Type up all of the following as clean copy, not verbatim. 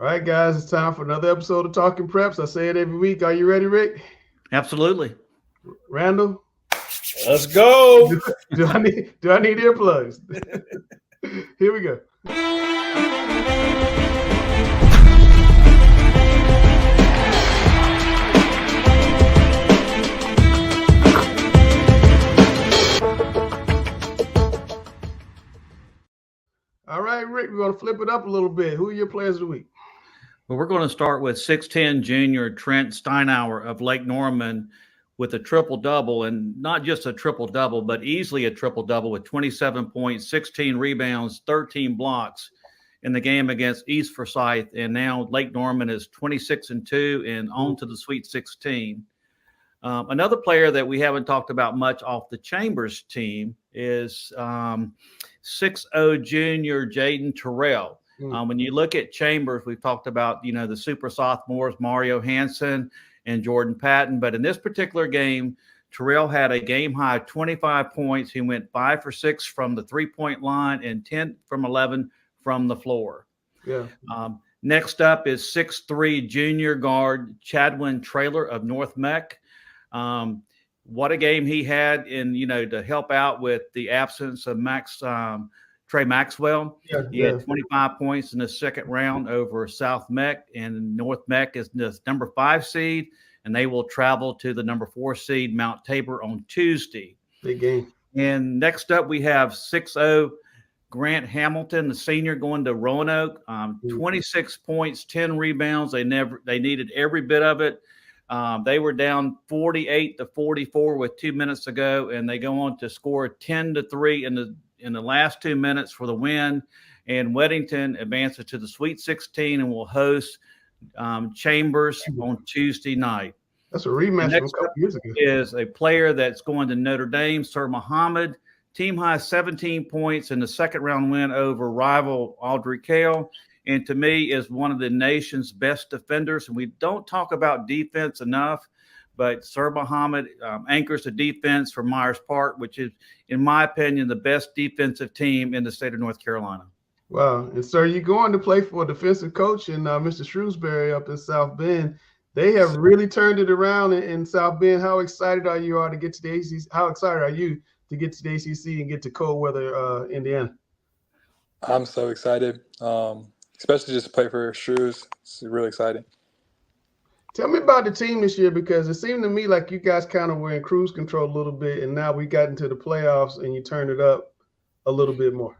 All right, guys, it's time for another episode of Talking Preps. I say it every week. Are you ready, Rick? Absolutely. Randall? Let's go. Do I need earplugs? Here we go. All right, Rick, we're going to flip it up a little bit. Who are your players of the week? Well, we're going to start with 6'10 junior Trent Steinauer of Lake Norman with a triple-double, and not just a triple-double, but easily a triple-double with 27 points, 16 rebounds, 13 blocks in the game against East Forsyth. And now Lake Norman is 26-2 and on to the Sweet 16. Another player that we haven't talked about much off the Chambers team is 6'0 junior Jaden Terrell. When you look at Chambers, we've talked about, the super sophomores, Mario Hansen and Jordan Patton. But in this particular game, Terrell had a game-high 25 points. He went 5 for 6 from the three-point line and 10 from 11 from the floor. Yeah. Next up is 6'3 junior guard Chadwin Traylor of North Mech. What a game he had to help out with the absence of Trey Maxwell. He had 25 points in the second round over South Mech, and North Mech is the number 5 seed, and they will travel to the number 4 seed Mount Tabor on Tuesday. Big game. And next up, we have 6'0 Grant Hamilton, the senior, going to Roanoke. 26 points, 10 rebounds. They needed every bit of it. They were down 48-44 with 2 minutes to go, and they go on to score 10-3 in the last 2 minutes for the win. And Weddington advances to the Sweet 16 and will host Chambers on Tuesday night. That's a rematch from a couple years ago. Is a player that's going to Notre Dame, Sir Muhammad. Team high 17 points in the second round win over rival Audrey Cale. And to me is one of the nation's best defenders. And we don't talk about defense enough, but Sir Muhammad anchors the defense for Myers Park, which is, in my opinion, the best defensive team in the state of North Carolina. Wow. And sir, you're going to play for a defensive coach in Mr. Shrewsbury up in South Bend. They have really turned it around in South Bend. How excited are you to get to the ACC? How excited are you to get to the ACC and get to cold weather Indiana? I'm so excited, especially just to play for Shrews. It's really exciting. Tell me about the team this year, because it seemed to me like you guys kind of were in cruise control a little bit, and now we got into the playoffs and you turned it up a little bit more.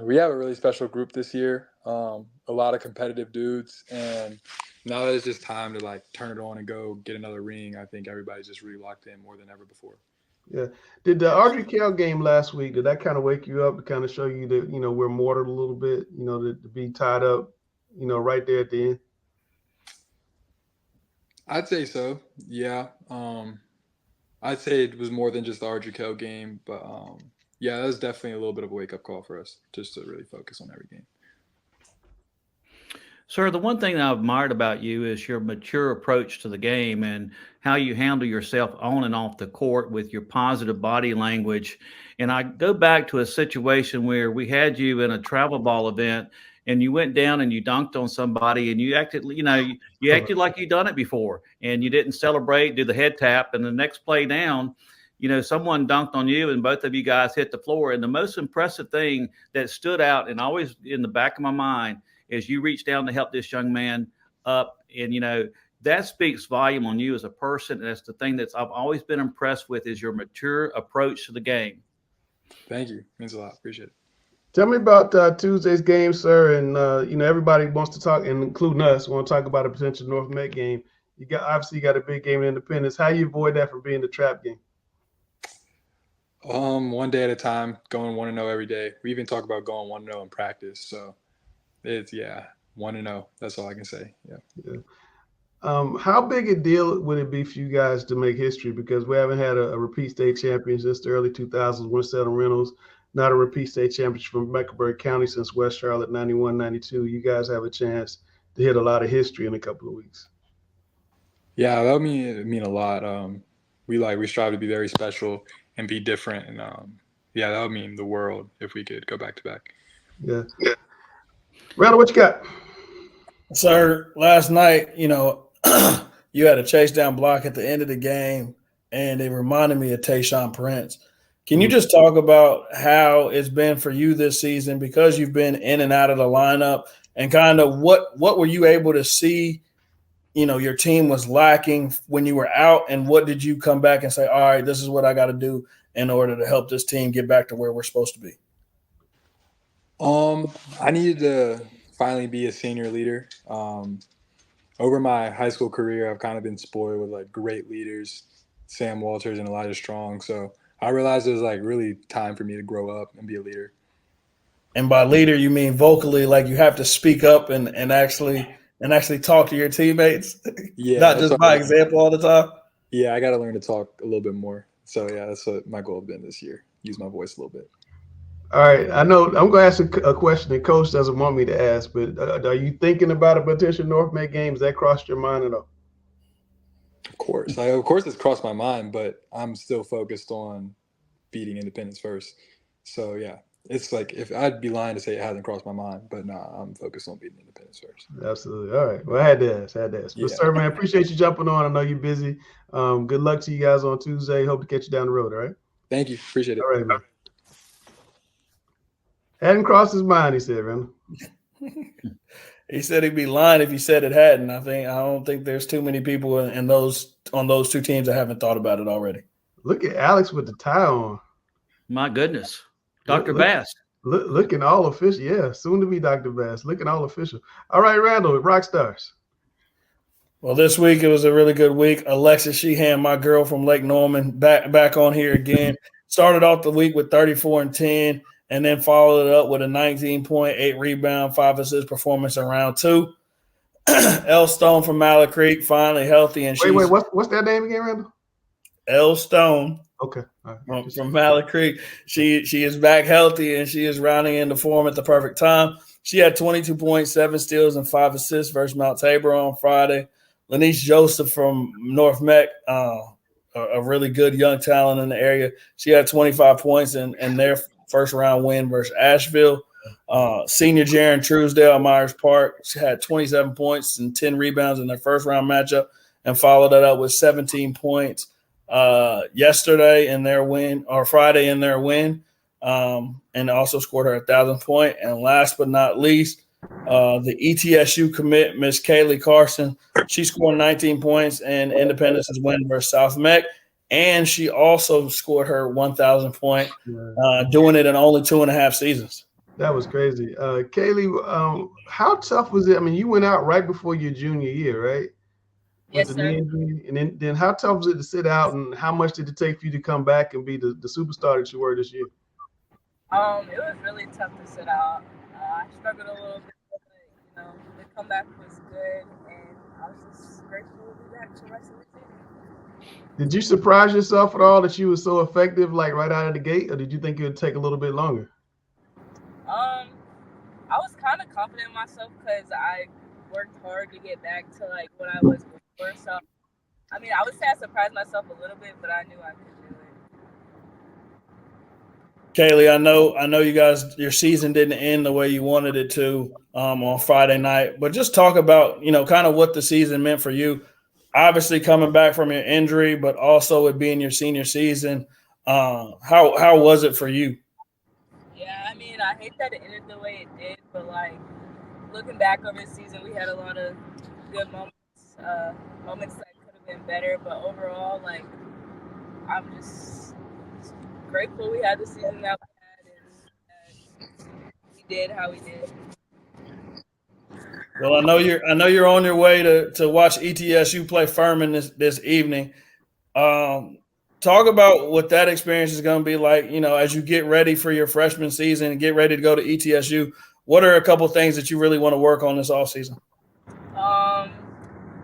We have a really special group this year. A lot of competitive dudes, and now that it's just time to turn it on and go get another ring. I think everybody's just really locked in more than ever before. Yeah. Did the Audrey Cale game last week, did that kind of wake you up to kind of show you that, we're mortared a little bit, to be tied up, right there at the end? I'd say so. Yeah. I'd say it was more than just the Audrey Cale game, but yeah, that was definitely a little bit of a wake-up call for us just to really focus on every game. Sir, the one thing I've admired about you is your mature approach to the game and how you handle yourself on and off the court with your positive body language. And I go back to a situation where we had you in a travel ball event and you went down and you dunked on somebody and you acted, you acted like you'd done it before, and you didn't celebrate, do the head tap, and the next play down, someone dunked on you and both of you guys hit the floor. And the most impressive thing that stood out and always in the back of my mind is you reached down to help this young man up. And, that speaks volume on you as a person. And that's the thing I've always been impressed with, is your mature approach to the game. Thank you. Means a lot. Appreciate it. Tell me about Tuesday's game, sir. And, everybody wants to talk, and including us, want to talk about a potential North Met game. You got a big game in Independence. How you avoid that from being the trap game? One day at a time, going 1-0 every day. We even talk about going 1-0 in practice. So it's 1-0. That's all I can say. Yeah. How big a deal would it be for you guys to make history? Because we haven't had a repeat state champion since the early 2000s. Winston Reynolds, not a repeat state championship from Mecklenburg County since West Charlotte 91-92. You guys have a chance to hit a lot of history in a couple of weeks. Yeah, that would mean a lot. We strive to be very special and be different, and that would mean the world if we could go back to back. Yeah. Randall, what you got? Sir, last night, you had a chase down block at the end of the game, and it reminded me of Tayshaun Prince. Can you just talk about how it's been for you this season, because you've been in and out of the lineup, and kind of what were you able to see, your team was lacking when you were out, and what did you come back and say, all right, this is what I got to do in order to help this team get back to where we're supposed to be? I needed to finally be a senior leader. Over my high school career, I've kind of been spoiled with like great leaders, Sam Walters and Elijah Strong. So I realized it was like really time for me to grow up and be a leader. And by leader, you mean vocally, like you have to speak up and actually talk to your teammates, Yeah, not just by example all the time. Yeah, I got to learn to talk a little bit more. So yeah, that's what my goal has been this year. Use my voice a little bit. All right, I know I'm going to ask a question that Coach doesn't want me to ask, but are you thinking about a potential North Met game? Has that crossed your mind at all? Of course, it's crossed my mind, but I'm still focused on beating Independence first. So yeah, it's like if I'd be lying to say it hasn't crossed my mind, but nah, I'm focused on beating Independence first. Absolutely. All right. Well, I had to ask. Yeah. But sir, man, appreciate you jumping on. I know you're busy. Good luck to you guys on Tuesday. Hope to catch you down the road. All right. Thank you. Appreciate it. All right, man. Hadn't crossed his mind, he said, Randall. He said he'd be lying if he said it hadn't. I don't think there's too many people on those two teams that haven't thought about it already. Look at Alex with the tie on. My goodness. Dr. Bass. Looking all official. Yeah, soon to be Dr. Bass. Looking all official. All right, Randall, rock stars. Well, this week it was a really good week. Alexis Sheehan, my girl from Lake Norman, back on here again. Started off the week with 34 and 10. And then followed it up with a 19.8 rebound, 5 assist performance in round 2. Elle Stone from Mallard Creek, finally healthy. And wait, what's that name again, Randall? Elle Stone. Okay. All right. From Mallard Creek. She is back healthy, and she is rounding into form at the perfect time. She had 22 points, 7 steals, and 5 assists versus Mount Tabor on Friday. Lanice Joseph from North Meck, a really good young talent in the area. She had 25 points in their first round win versus Asheville. Senior Jaron Truesdale at Myers Park, she had 27 points and 10 rebounds in their first round matchup, and followed that up with 17 points yesterday in their win, or Friday in their win, and also scored her 1,000 point. And last but not least, the ETSU commit, Miss Kaylee Carson, she scored 19 points in Independence's win versus South Meck. And she also scored her 1,000 point, doing it in only 2.5 seasons. That was crazy. Kaylee, how tough was it? I mean, you went out right before your junior year, right? Yes, sir. And then how tough was it to sit out, and how much did it take for you to come back and be the superstar that you were this year? It was really tough to sit out. I struggled a little bit, but the comeback was good, and I was just grateful to be back to the rest of the season. Did you surprise yourself at all that you were so effective, like right out of the gate, or did you think it would take a little bit longer? I was kind of confident in myself because I worked hard to get back to like what I was before. So, I mean, I would say I surprised myself a little bit, but I knew I could do it. Kaylee, I know you guys, your season didn't end the way you wanted it to on Friday night, but just talk about, kind of what the season meant for you. Obviously coming back from your injury, but also it being your senior season. How was it for you? Yeah, I mean, I hate that it ended the way it did, but like looking back over the season, we had a lot of good moments, moments that could have been better. But overall, like I'm just grateful we had the season that we had, and we did how we did. Well, I know you're on your way to watch ETSU play Furman this evening. Talk about what that experience is going to be like, as you get ready for your freshman season and get ready to go to ETSU. What are a couple of things that you really want to work on this offseason?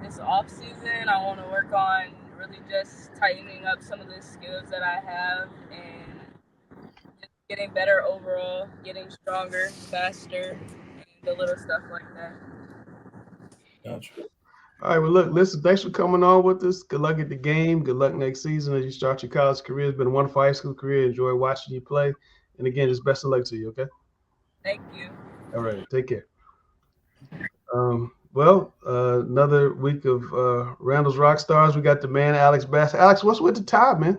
This offseason, I want to work on really just tightening up some of the skills that I have and just getting better overall, getting stronger, faster, and the little stuff like that. Gotcha. All right, well, look, listen, thanks for coming on with us. Good luck at the game. Good luck next season as you start your college career. It's been a wonderful high school career. Enjoy watching you play. And again, just best of luck to you, okay? Thank you. All right, take care. Another week of Randall's Rock Stars. We got the man, Alex Bass. Alex, what's with the tie, man?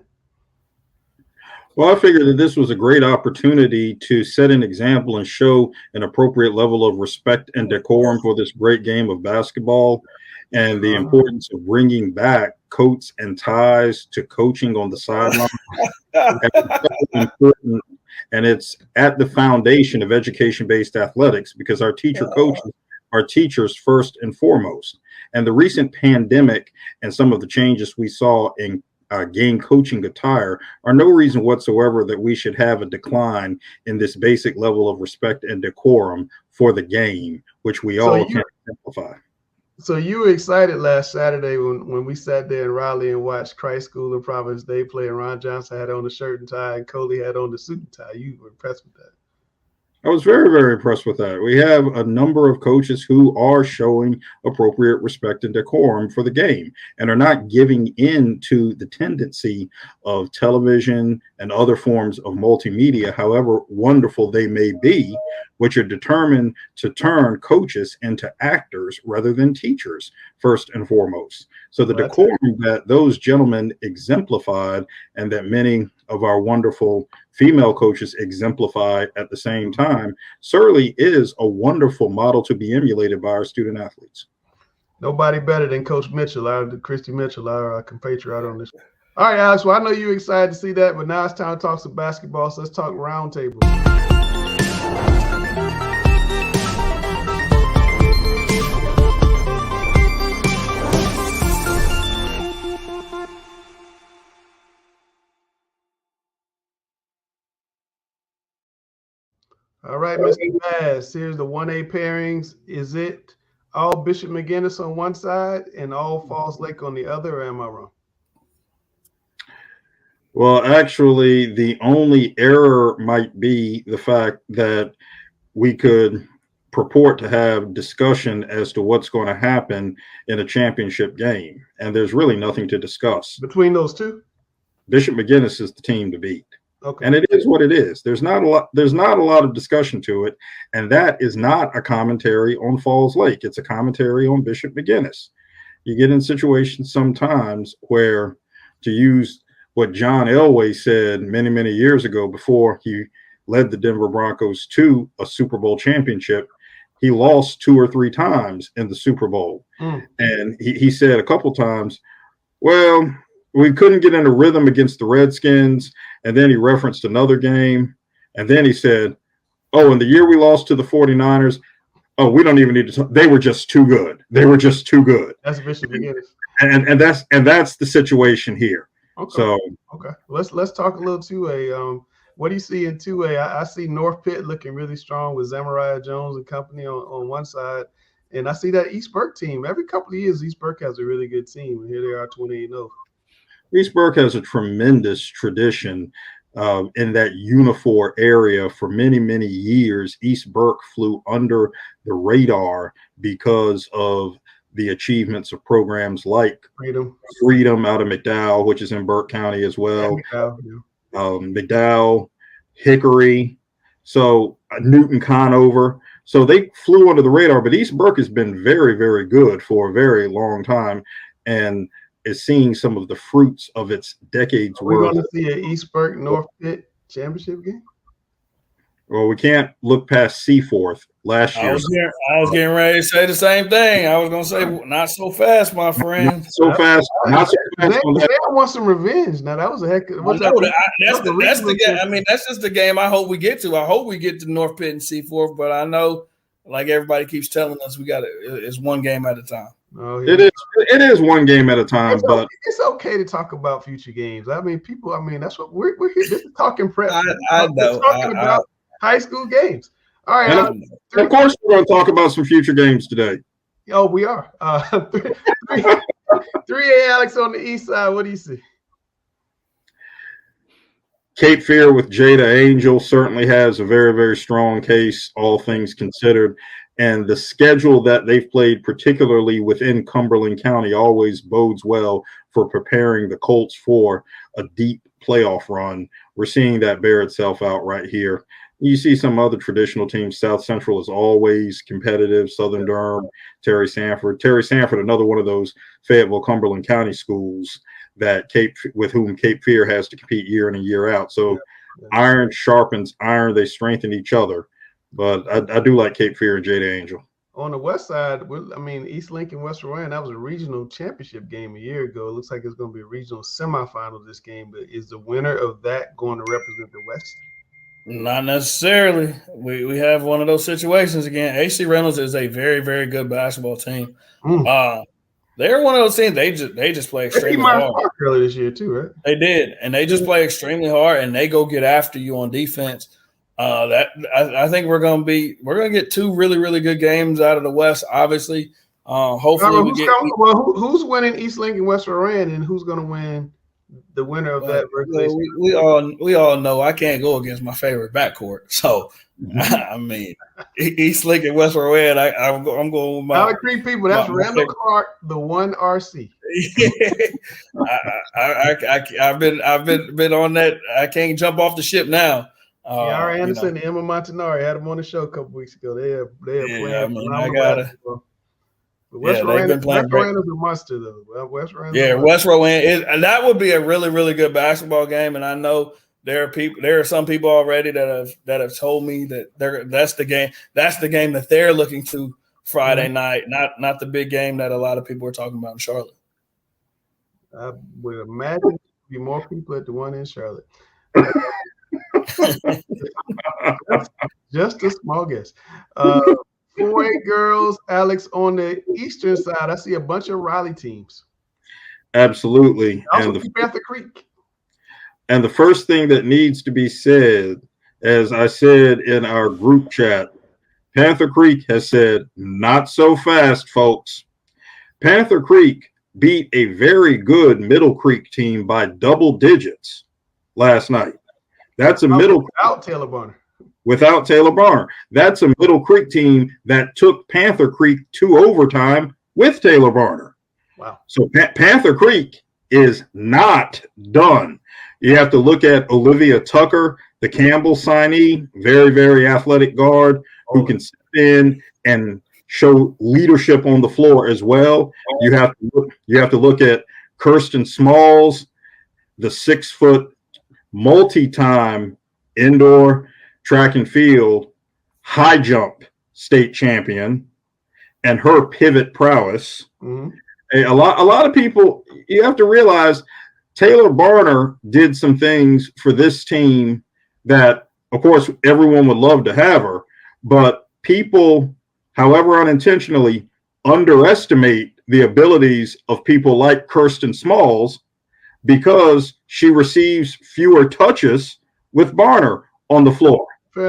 Well, I figured that this was a great opportunity to set an example and show an appropriate level of respect and decorum for this great game of basketball, and the importance of bringing back coats and ties to coaching on the sideline. Important, and it's at the foundation of education-based athletics because our teacher coaches are teachers first and foremost. And the recent pandemic and some of the changes we saw in game coaching attire are no reason whatsoever that we should have a decline in this basic level of respect and decorum for the game, which we all can simplify. So you were excited last Saturday when we sat there in Raleigh and watched Christ School and Providence Day play, and Ron Johnson had on the shirt and tie and Coley had on the suit and tie. You were impressed with that? I was very, very impressed with that. We have a number of coaches who are showing appropriate respect and decorum for the game and are not giving in to the tendency of television and other forms of multimedia, however wonderful they may be, which are determined to turn coaches into actors rather than teachers, first and foremost. So the decorum that those gentlemen exemplified and that many of our wonderful female coaches exemplify at the same time certainly is a wonderful model to be emulated by our student athletes. Nobody better than Coach Mitchell, Christy Mitchell, our compatriot on this. All right, Alex, well, I know you're excited to see that, but now it's time to talk some basketball, so let's talk roundtable. All right, Mr. Bass, here's the 1A pairings. Is it all Bishop McGinnis on one side and all Falls Lake on the other, or am I wrong? Well, actually, the only error might be the fact that we could purport to have discussion as to what's going to happen in a championship game, and there's really nothing to discuss. Between those two? Bishop McGinnis is the team to beat. Okay. And it is what it is. There's not a lot of discussion to it, and that is not a commentary on Falls Lake. It's a commentary on Bishop McGinnis. You get in situations sometimes where, to use what John Elway said many, many years ago before he led the Denver Broncos to a Super Bowl championship, he lost 2 or 3 times in the Super Bowl. And he said a couple times, well, we couldn't get in a rhythm against the Redskins. And then he referenced another game. And then he said, oh, in the year we lost to the 49ers, oh, we don't even need to talk. They were just too good. They were just too good. That's Bishop McGinnis. And that's the situation here. Okay. So okay. Let's talk a little 2A. What do you see in 2A? I see North Pitt looking really strong with Zamariah Jones and company on one side. And I see that East Burke team. Every couple of years, East Burke has a really good team. And here they are 28-0. East Burke has a tremendous tradition in that Unifor area. For many, many years, East Burke flew under the radar because of the achievements of programs like Freedom out of McDowell, which is in Burke County as well. McDowell, Hickory, so Newton Conover. So they flew under the radar, but East Burke has been very, very good for a very long time and is seeing some of the fruits of its decades worth. We're going to see an East Burke North Pitt championship game? Well, we can't look past Seaforth last year. I was getting ready to say the same thing. I was going to say, not so fast, my friend. Not so fast. They want some revenge. Now, that was a heck of that's the game. I mean, that's just the game I hope we get to. I hope we get to North Pitt and Seaforth, but I know, like everybody keeps telling us, it's one game at a time. Oh, yeah. It is one game at a time, but it's okay to talk about future games. I mean, that's what we're here. This is talking prep. I know. We're talking about high school games. All right. Of course, we're going to talk about some future games today. Oh, we are. 3A Alex on the east side. What do you see? Cape Fear with Jada Angel certainly has a very, very strong case, all things considered. And the schedule that they've played, particularly within Cumberland County, always bodes well for preparing the Colts for a deep playoff run. We're seeing that bear itself out right here. You see some other traditional teams. South Central is always competitive. Southern Durham, Terry Sanford, another one of those Fayetteville, Cumberland County schools that with whom Cape Fear has to compete year in and year out. So iron sharpens iron; they strengthen each other. But I do like Cape Fear and Jada Angel. On the west side, East Lincoln, West Rowan, that was a regional championship game a year ago. It looks like it's going to be a regional semifinal this game. But is the winner of that going to represent the West? Not necessarily. We have one of those situations again. AC Reynolds is a very, very good basketball team. They're one of those teams. They just play extremely hard. Earlier this year too, right? They did, and they just play extremely hard, and they go get after you on defense. I think we're gonna get two really, really good games out of the West. Obviously, hopefully who's winning East Lincoln, West Rowan, and who's going to win the winner of that? We all know I can't go against my favorite backcourt. So I mean, East Lincoln, West Rowan. I'm going with my Valley Creek people. That's Randall Clark, the one RC. I've been on that. I can't jump off the ship now. Yara Anderson and Emma Montanari had them on the show a couple weeks ago. They are playing phenomenal basketball. West Rowan is a monster, though. West Rowan is, and that would be a really, really good basketball game. And I know there are some people already that have told me that that's the game that they're looking to Friday night, not the big game that a lot of people are talking about in Charlotte. I would imagine there'd be more people at the one in Charlotte. Just a small guess. 4A girls, Alex, on the eastern side, I see a bunch of Raleigh teams. Absolutely. Also Panther Creek. And the first thing that needs to be said, as I said in our group chat, Panther Creek has said, not so fast, folks. Panther Creek beat a very good Middle Creek team by double digits last night. That's without Taylor Barner. Without Taylor Barner. That's a Middle Creek team that took Panther Creek to overtime with Taylor Barner. Wow. So Panther Creek is not done. You have to look at Olivia Tucker, the Campbell signee, very, very athletic guard who can step in and show leadership on the floor as well. You have to look at Kirsten Smalls, the 6-foot multi-time indoor track and field high jump state champion, and her pivot prowess. A lot of people, you have to realize Taylor Barner did some things for this team that, of course, everyone would love to have her, but people, however unintentionally, underestimate the abilities of people like Kirsten Smalls because she receives fewer touches with Barner on the floor. Who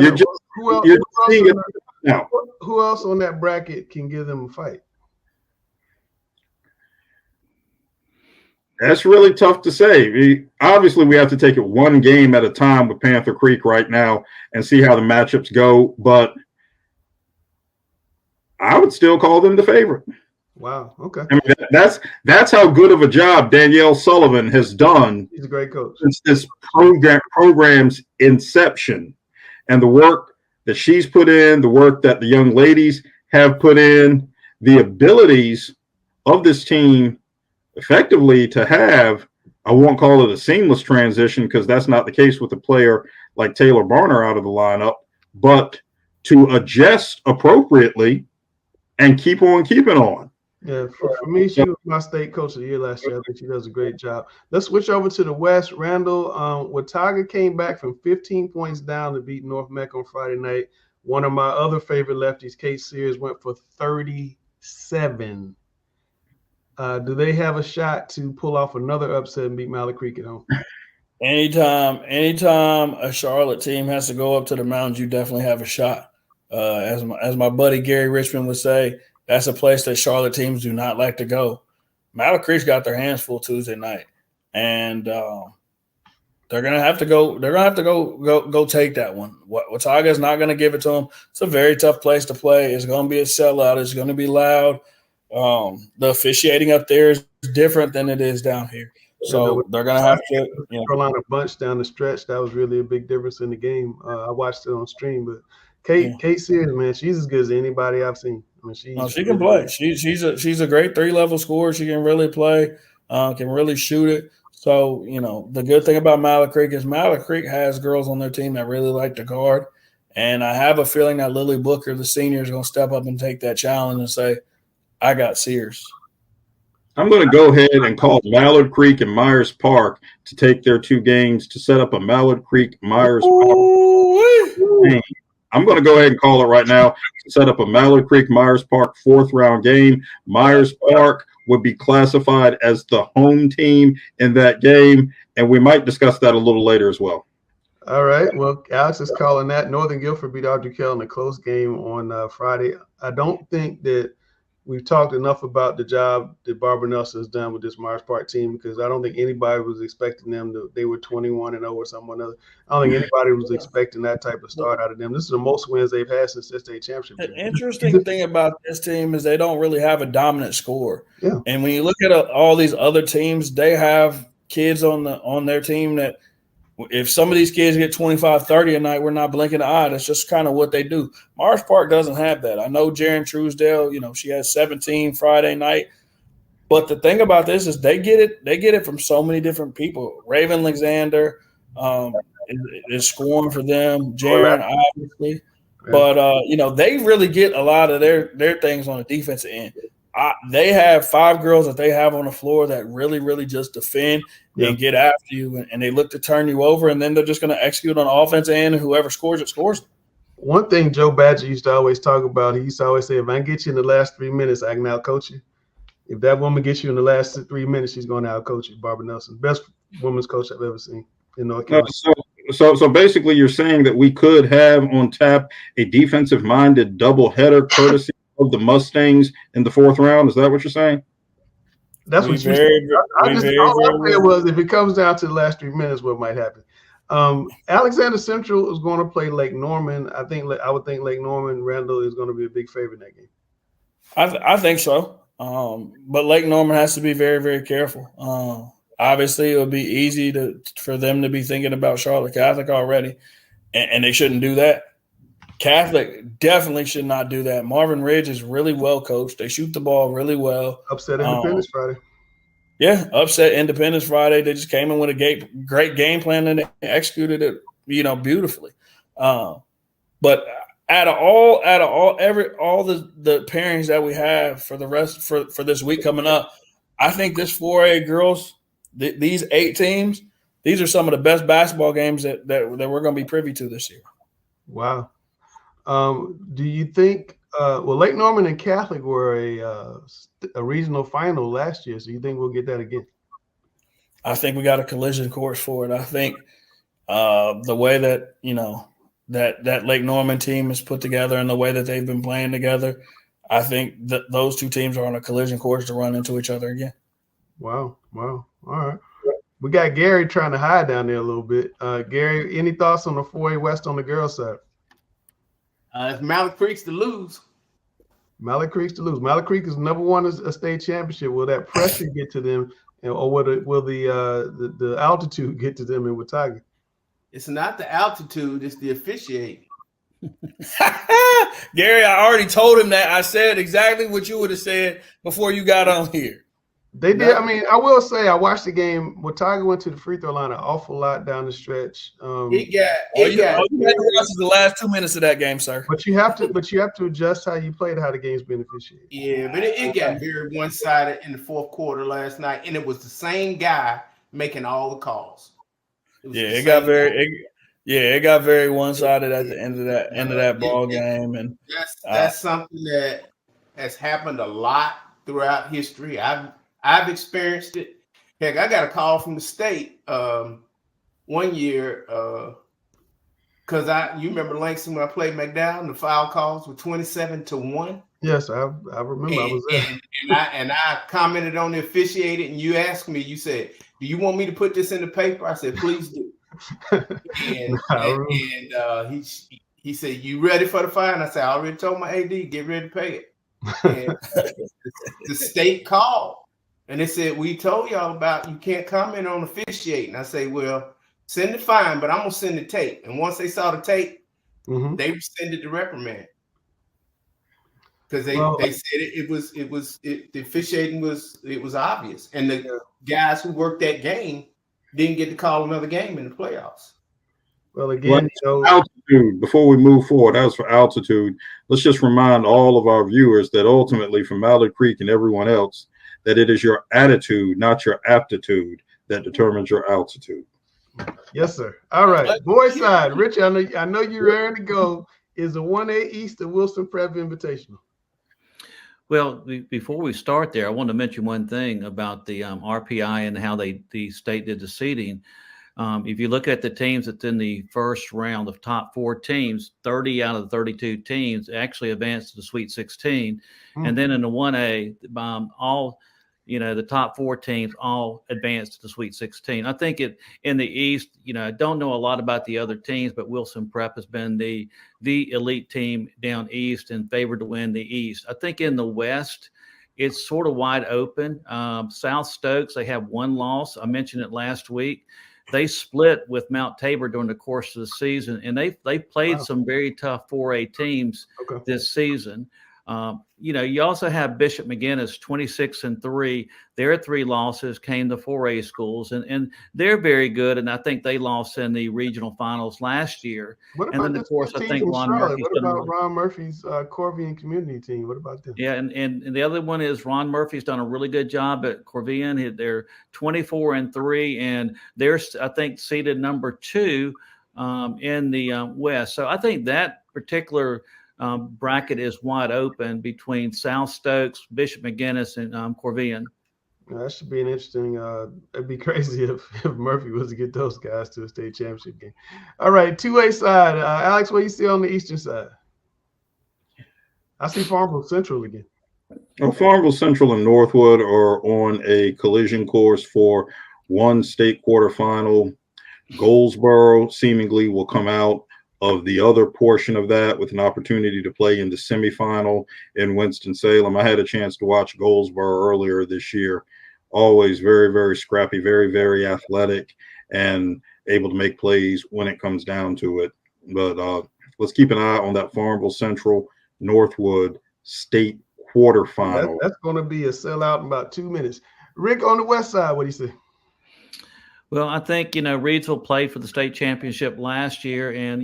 else on that bracket can give them a fight? That's really tough to say. Obviously, we have to take it one game at a time with Panther Creek right now and see how the matchups go. But I would still call them the favorite. Wow. Okay. I mean, that's how good of a job Danielle Sullivan has done. He's a great coach. Since this program's inception, and the work that she's put in, the work that the young ladies have put in, the abilities of this team effectively to have, I won't call it a seamless transition because that's not the case with a player like Taylor Barner out of the lineup, but to adjust appropriately and keep on keeping on. Yeah, for me, she was my state coach of the year last year. I think she does a great job. Let's switch over to the West. Randall, Watauga came back from 15 points down to beat North Meck on Friday night. One of my other favorite lefties, Kate Sears, went for 37. Do they have a shot to pull off another upset and beat Mallard Creek at home? Anytime a Charlotte team has to go up to the mountains, you definitely have a shot. As my buddy Gary Richmond would say, that's a place that Charlotte teams do not like to go. Mallard Creek's got their hands full Tuesday night, and they're gonna have to go. They're gonna have to go take that one. Watauga is not gonna give it to them. It's a very tough place to play. It's gonna be a sellout. It's gonna be loud. The officiating up there is different than it is down here. So they're going to have to. Carolina bunch down the stretch. That was really a big difference in the game. I watched it on stream, but Kate Sears, man, she's as good as anybody I've seen. I mean, she can play. She's a great 3-level scorer. She can really play. Can really shoot it. So, the good thing about Mallard Creek is Mallard Creek has girls on their team that really like to guard. And I have a feeling that Lily Booker, the senior, is going to step up and take that challenge and say, I got Sears. I'm going to go ahead and call Mallard Creek and Myers Park to take their 2 games to set up a Mallard Creek Myers Park game. I'm going to go ahead and call it right now to set up a Mallard Creek Myers Park 4th round game. Myers Park would be classified as the home team in that game, and we might discuss that a little later as well. All right. Well, Alex is calling that. Northern Guilford beat Audrey Kell in a close game on Friday. I don't think that we've talked enough about the job that Barbara Nelson has done with this Myers Park team, because I don't think anybody was expecting them to. They were 21-0 or something other. I don't think anybody was expecting that type of start out of them. This is the most wins they've had since the state championship. The interesting thing about this team is they don't really have a dominant score. Yeah. And when you look at all these other teams, they have kids on their team that if some of these kids get 25, 30 a night, we're not blinking an eye. That's just kind of what they do. Myers Park doesn't have that. I know Jaren Truesdale, she has 17 Friday night. But the thing about this is they get it from so many different people. Raven Alexander is scoring for them. Jaren, obviously. But, they really get a lot of their things on the defensive end. They have 5 girls that they have on the floor that really, really just defend and get after you, and they look to turn you over, and then they're just going to execute on the offense end, and whoever scores it, scores. One thing Joe Badger used to always talk about, he used to always say, if I can get you in the last 3 minutes, I can out-coach you. If that woman gets you in the last 3 minutes, she's going to out-coach you. Barbara Nelson, best women's coach I've ever seen in North Carolina. So basically you're saying that we could have on tap a defensive-minded doubleheader courtesy of the Mustangs in the 4th round. Is that what you're saying? That's what you said. All I said was, if it comes down to the last 3 minutes, what might happen? Alexander Central is going to play Lake Norman. I would think Lake Norman Randall is going to be a big favorite in that game. I think so. But Lake Norman has to be very, very careful. Obviously, it would be easy for them to be thinking about Charlotte Catholic already, and they shouldn't do that. Catholic definitely should not do that. Marvin Ridge is really well coached. They shoot the ball really well. Upset Independence Friday. Yeah, upset Independence Friday. They just came in with a great game plan and they executed it, beautifully. But out of all the pairings that we have for the rest for this week coming up, I think this 4A girls, these 8 teams, these are some of the best basketball games that we're going to be privy to this year. Wow. Do you think Lake Norman and Catholic were a regional final last year, so you think we'll get that again? I think we got a collision course for it. I think the way that that Lake Norman team is put together and the way that they've been playing together, I think that those 2 teams are on a collision course to run into each other again. Wow. All right. We got Gary trying to hide down there a little bit. Gary, any thoughts on the 4A West on the girls' side? If Mallard Creek's to lose. Mallard Creek's to lose. Mallard Creek is number 1 as a state championship. Will that pressure get to them, or will the altitude get to them in Watauga? It's not the altitude; it's the officiating. Gary, I already told him that. I said exactly what you would have said before you got on here. They did. I mean, I will say I watched the game. Watauga went to the free throw line an awful lot down the stretch. It got the last 2 minutes of that game, sir. But you have to adjust how you play to how the game's being officiated. Yeah, but it got very one-sided in the 4th quarter last night, and it was the same guy making all the calls. It got very one-sided at the end of that ball game, and that's something that has happened a lot throughout history. I've experienced it. Heck, I got a call from the state one year because you remember Langston when I played McDowell, the foul calls were 27-1. Yes, I remember. I was there. And I commented on the officiating, and you asked me, you said, "Do you want me to put this in the paper?" I said, "Please do." and he said, "You ready for the fine?" I said, "I already told my AD, get ready to pay it." And the state called. And they said, we told y'all about you can't comment on officiating. I say, well, send the fine, but I'm gonna send the tape. And once they saw the tape, they rescinded the reprimand because they said the officiating was obvious, and the guys who worked that game didn't get to call another game in the playoffs. Well, again, altitude. Before we move forward, as for altitude, let's just remind all of our viewers that ultimately, from Mallard Creek and everyone else, that it is your attitude, not your aptitude, that determines your altitude. Yes, sir. All right, boys side, Rich. I know you're raring to go. Is the 1A East the Wilson Prep Invitational? Well, before we start there, I want to mention one thing about the RPI and how the state did the seeding. If you look at the teams that's in the first round of top 4 teams, 30 out of the 32 teams actually advanced to the Sweet 16. And then in the 1A, the top 4 teams all advanced to the Sweet 16. I think in the East, I don't know a lot about the other teams, but Wilson Prep has been the elite team down East and favored to win the East. I think in the West, it's sort of wide open. South Stokes, they have 1 loss. I mentioned it last week. They split with Mount Tabor during the course of the season, and they played some very tough 4A teams this season. You also have Bishop McGinnis, 26-3. Their 3 losses came to 4A schools, and they're very good. And I think they lost in the regional finals last year. And then, of course, I think Ron Murphy's done. What about Ron Murphy's Corvian community team? What about them? Yeah, and the other one is Ron Murphy's done a really good job at Corvian. They're 24-3, and they're, I think, seeded number 2 in the West. So I think that particular bracket is wide open between South Stokes, Bishop McGinnis, and Corvian. That should be an interesting. It'd be crazy if Murphy was to get those guys to a state championship game. All right, 2A side. Alex, what do you see on the eastern side? I see Farmville Central again. Well, Farmville Central and Northwood are on a collision course for one state quarterfinal. Goldsboro seemingly will come out of the other portion of that with an opportunity to play in the semifinal in Winston-Salem. I had a chance to watch Goldsboro earlier this year. Always very, very scrappy, very, very athletic, and able to make plays when it comes down to it. But let's keep an eye on that Farmville Central Northwood state quarterfinal. That's going to be a sellout in about 2 minutes. Rick, on the west side, what do you say? Well, I think, Reedsville played for the state championship last year, and,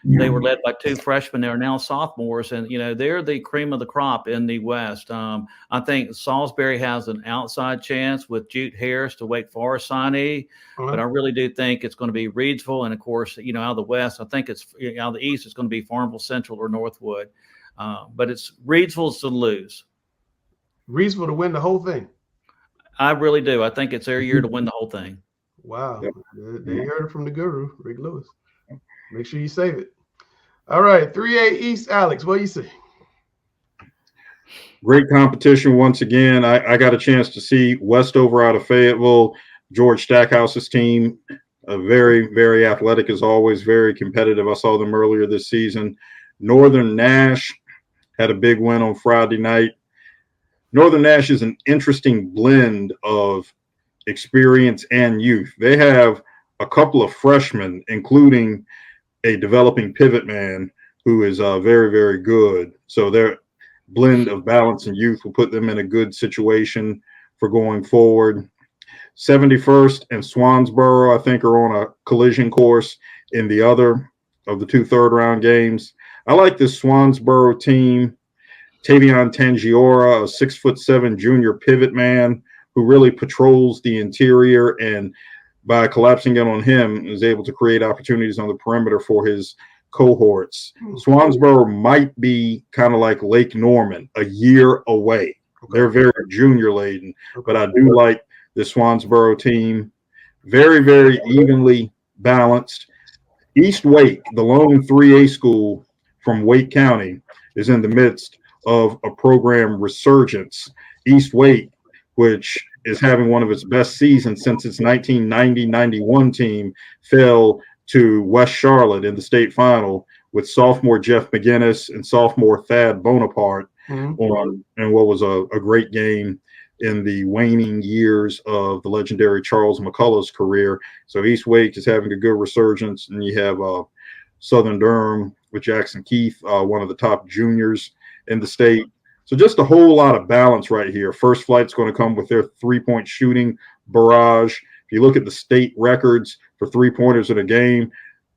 they were led by 2 freshmen. They're now sophomores, and, they're the cream of the crop in the West. I think Salisbury has an outside chance with Jute Harris, the Wake Forest signee, but I really do think it's going to be Reedsville. And, of course, out of the West, I think it's out of the East, it's going to be Farmville Central or Northwood. But it's Reedsville's to lose. Reedsville to win the whole thing? I really do. I think it's their year to win the whole thing. Wow. Yep. They heard it from the guru, Rick Lewis. Make sure you save it. All right, 3A East, Alex, what do you say? Great competition once again. I got a chance to see Westover out of Fayetteville, George Stackhouse's team. Very, very athletic as always, very competitive. I saw them earlier this season. Northern Nash had a big win on Friday night. Northern Nash is an interesting blend of experience and youth. They have a couple of freshmen, including a developing pivot man who is very, very good. So their blend of balance and youth will put them in a good situation for going forward. 71st and Swansboro, I think, are on a collision course in the other of the 2 third-round games. I like this Swansboro team. Tavion Tangiora, a 6'7" junior pivot man who really patrols the interior, and by collapsing in on him is able to create opportunities on the perimeter for his cohorts. Swansboro might be kind of like Lake Norman, a year away. They're very junior laden, but I do like the Swansboro team. Very, very evenly balanced. East Wake, the lone 3A school from Wake County, is in the midst of a program resurgence. East Wake, which is having one of its best seasons since its 1990-91 team, fell to West Charlotte in the state final with sophomore Jeff McGinnis and sophomore Thad Bonaparte on, and what was a great game. in the waning years of the legendary Charles McCullough's career. So East Wake is having a good resurgence, and you have Southern Durham with Jackson Keith, one of the top juniors in the state. So just a whole lot of balance right here. First Flight's going to come with their three-point shooting barrage. If you look at the state records for three-pointers in a game,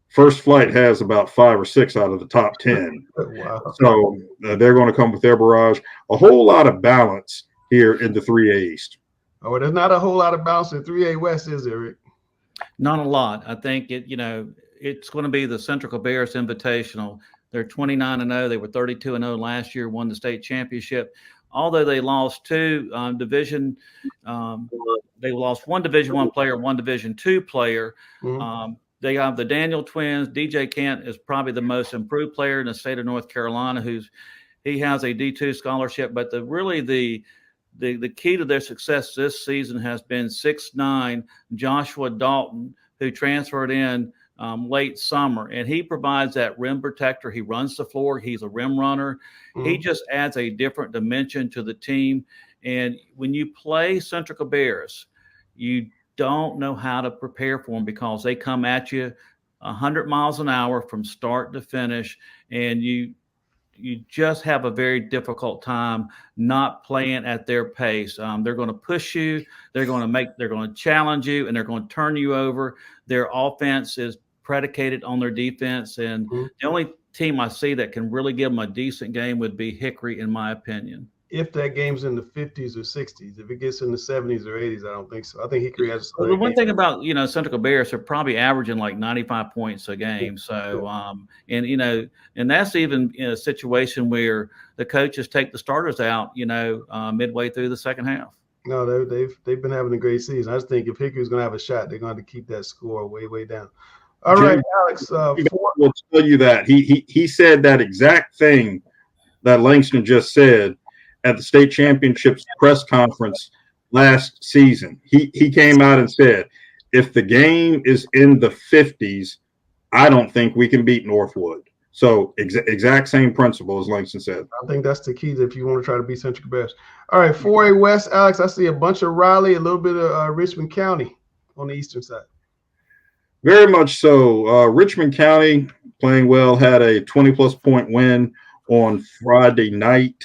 First Flight has about 5 or 6 out of the top 10. Wow. So they're going to come with their barrage. A whole lot of balance here in the 3A East. Oh, there's not a whole lot of balance in 3A West, is there, Rick? Not a lot. I think it's going to be the Central Cabarrus Invitational. They're 29-0. They were 32-0 last year, won the state championship. Although they lost two they lost one Division I player, one Division II player. Mm-hmm. They have the Daniel twins. DJ Kent is probably the most improved player in the state of North Carolina. He has a D2 scholarship, but the key to their success this season has been 6'9" Joshua Dalton, who transferred in late summer, and he provides that rim protector. He runs the floor. He's a rim runner. Mm-hmm. He just adds a different dimension to the team. And when you play Central Cabarrus, you don't know how to prepare for them because they come at you 100 miles an hour from start to finish, and you just have a very difficult time not playing at their pace. They're going to push you. They're going to challenge you, and they're going to turn you over. Their offense is predicated on their defense, and the only team I see that can really give them a decent game would be Hickory, in my opinion. If that game's in the 50s or 60s, if it gets in the 70s or 80s, I don't think so. I think Hickory has. Well, the one thing about Central Cabarrus, they're probably averaging like 95 points a game. So and that's even in a situation where the coaches take the starters out, midway through the second half. No, they've been having a great season. I just think if Hickory's going to have a shot, they're going to keep that score way down. All right, Alex. Will tell you that he said that exact thing that Langston just said at the state championships press conference last season. He came out and said, if the game is in the 50s, I don't think we can beat Northwood. So exact same principle as Langston said. I think that's the key if you want to try to beat Central Cabarrus. All right, 4A West, Alex, I see a bunch of Raleigh, a little bit of Richmond County on the eastern side. Very much so. Richmond County playing well, had a 20-plus point win on Friday night.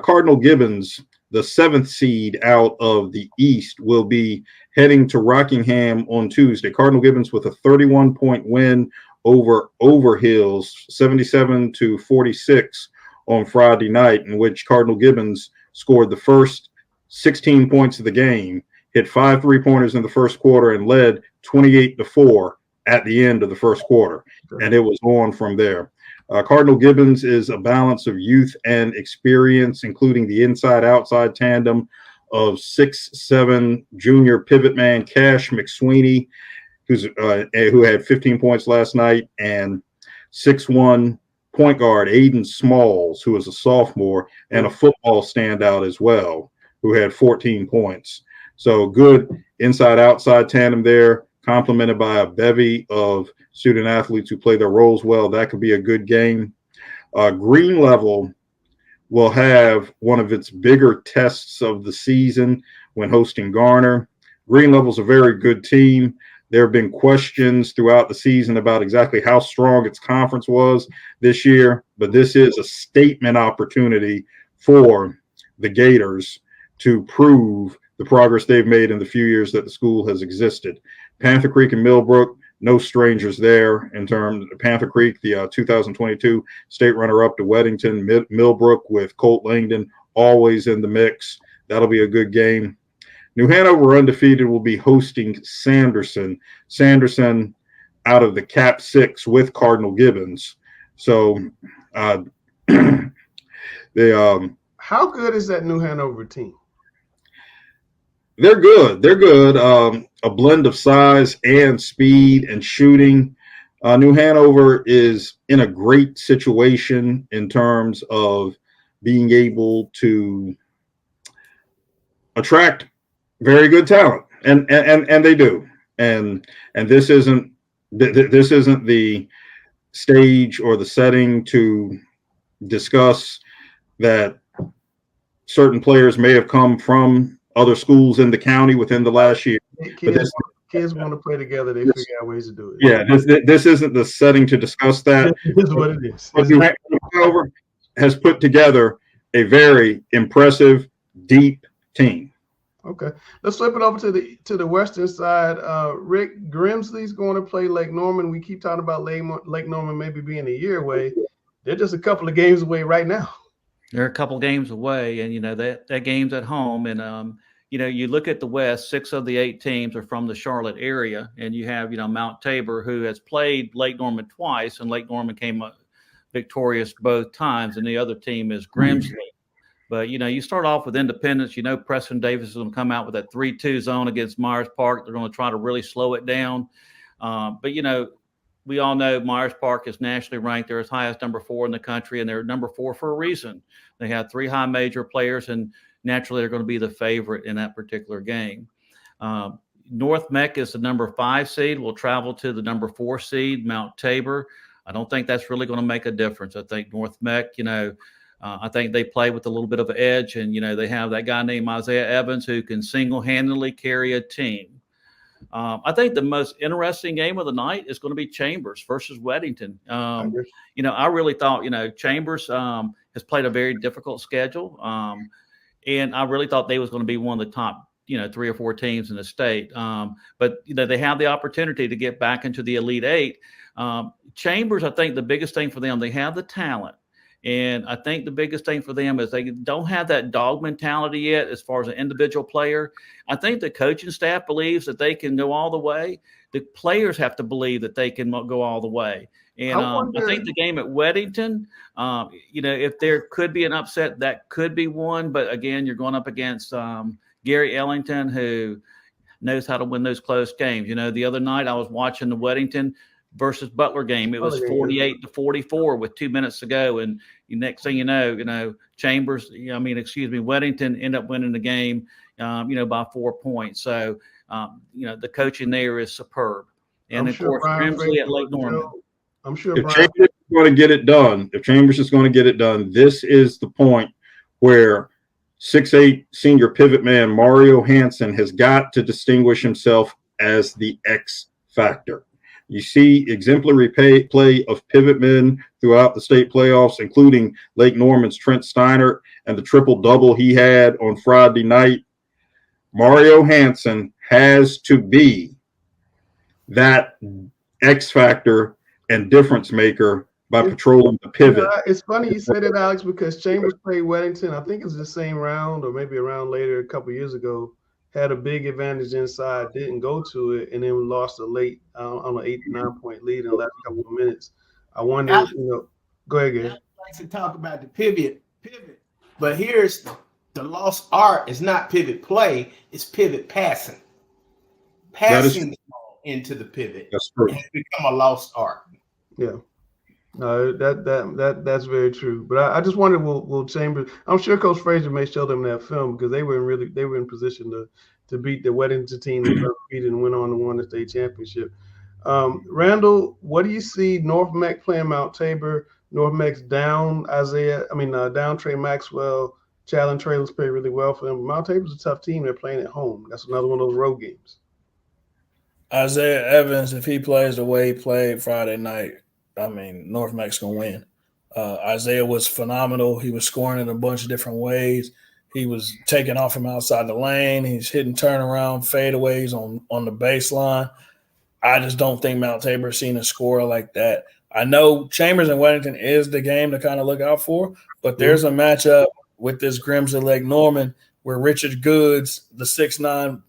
Cardinal Gibbons, the 7th seed out of the East, will be heading to Rockingham on Tuesday. Cardinal Gibbons with a 31-point win over Overhills, 77-46 on Friday night, in which Cardinal Gibbons scored the first 16 points of the game, hit 5 3-pointers in the first quarter, and led 28-4 at the end of the first quarter. And it was on from there. Cardinal Gibbons is a balance of youth and experience, including the inside-outside tandem of 6'7" junior pivot man Cash McSweeney, who had 15 points last night, and 6'1" point guard Aiden Smalls, who is a sophomore and a football standout as well, who had 14 points. So good inside-outside tandem there, complemented by a bevy of student athletes who play their roles well. That could be a good game. Green Level will have one of its bigger tests of the season when hosting Garner. Green Level's a very good team. There have been questions throughout the season about exactly how strong its conference was this year, but this is a statement opportunity for the Gators to prove the progress they've made in the few years that the school has existed. Panther Creek and Millbrook, no strangers there in terms of Panther Creek, the 2022 state runner-up to Weddington. Millbrook with Colt Langdon always in the mix. That'll be a good game. New Hanover undefeated will be hosting Sanderson. Sanderson out of the Cap 6 with Cardinal Gibbons. So how good is that New Hanover team? They're good. They're good. A blend of size and speed and shooting. New Hanover is in a great situation in terms of being able to attract very good talent, and they do. And this isn't the stage or the setting to discuss that certain players may have come from other schools in the county within the last year. Kids want to play together. They figure out ways to do it. Yeah, this isn't the setting to discuss that. This is what it is. But New Hampshire has put together a very impressive, deep team. Okay, let's flip it over to the western side. Rick, Grimsley's going to play Lake Norman. We keep talking about Lake Norman maybe being a year away. They're just a couple of games away right now. They're a couple games away, and that game's at home. And you look at the West. 6 of the 8 teams are from the Charlotte area, and you have Mount Tabor, who has played Lake Norman twice, and Lake Norman came victorious both times, and the other team is Grimsley. But, you start off with Independence. Preston Davis is going to come out with that 3-2 zone against Myers Park. They're going to try to really slow it down. But we all know Myers Park is nationally ranked. They're as high as number 4 in the country, and they're number 4 for a reason. They have 3 high major players, and naturally they're going to be the favorite in that particular game. North Meck is the number 5 seed. Will travel to the number 4 seed, Mount Tabor. I don't think that's really going to make a difference. I think North Meck, I think they play with a little bit of an edge, and they have that guy named Isaiah Evans who can single-handedly carry a team. I think the most interesting game of the night is going to be Chambers versus Weddington. I really thought Chambers has played a very difficult schedule, and I really thought they was going to be one of the top 3 or 4 teams in the state. But they have the opportunity to get back into the Elite 8. Chambers, I think the biggest thing for them, they have the talent. And I think the biggest thing for them is they don't have that dog mentality yet as far as an individual player. I think the coaching staff believes that they can go all the way. The players have to believe that they can go all the way. And I think the game at Weddington, if there could be an upset, that could be one. But, again, you're going up against Gary Ellington, who knows how to win those close games. The other night I was watching the Weddington versus Butler game. It was 48-44 with 2 minutes to go. And next thing Chambers, Weddington end up winning the game, by 4 points. So, the coaching there is superb. And, of course, Grimsley at Lake Norman. I'm sure if Chambers is going to get it done, this is the point where 6'8" senior pivot man Mario Hansen has got to distinguish himself as the X factor. You see exemplary play of pivot men throughout the state playoffs, including Lake Norman's Trent Steiner and the triple-double he had on Friday night. Mario Hansen has to be that X factor and difference maker by patrolling the pivot. It's funny you said it, Alex, because Chambers played Weddington. I think it's the same round or maybe a round later a couple years ago. Had a big advantage inside, didn't go to it, and then lost a late on an 8-9 point lead in the last couple of minutes. I wonder, go ahead, Gary. I like to talk about the pivot, but here's the lost art is not pivot play, it's pivot passing. Passing the ball into the pivot has become a lost art. Yeah. No, that's very true. But I just wondered, will Chambers? I'm sure Coach Frazier may show them that film because they were in position to beat the Weddington team and went on to win the state championship. Randall, what do you see North Meck playing Mount Tabor? North Meck's down down Trey Maxwell. Challen Trailers play really well for them. Mount Tabor's a tough team. They're playing at home. That's another one of those road games. Isaiah Evans, if he plays the way he played Friday night, North Meck's going to win. Isaiah was phenomenal. He was scoring in a bunch of different ways. He was taking off from outside the lane. He's hitting turnaround fadeaways on the baseline. I just don't think Mount Tabor's seen a score like that. I know Chambers and Weddington is the game to kind of look out for, but there's a matchup with this Grimsley Lake Norman where Richard Goods, the 6'9"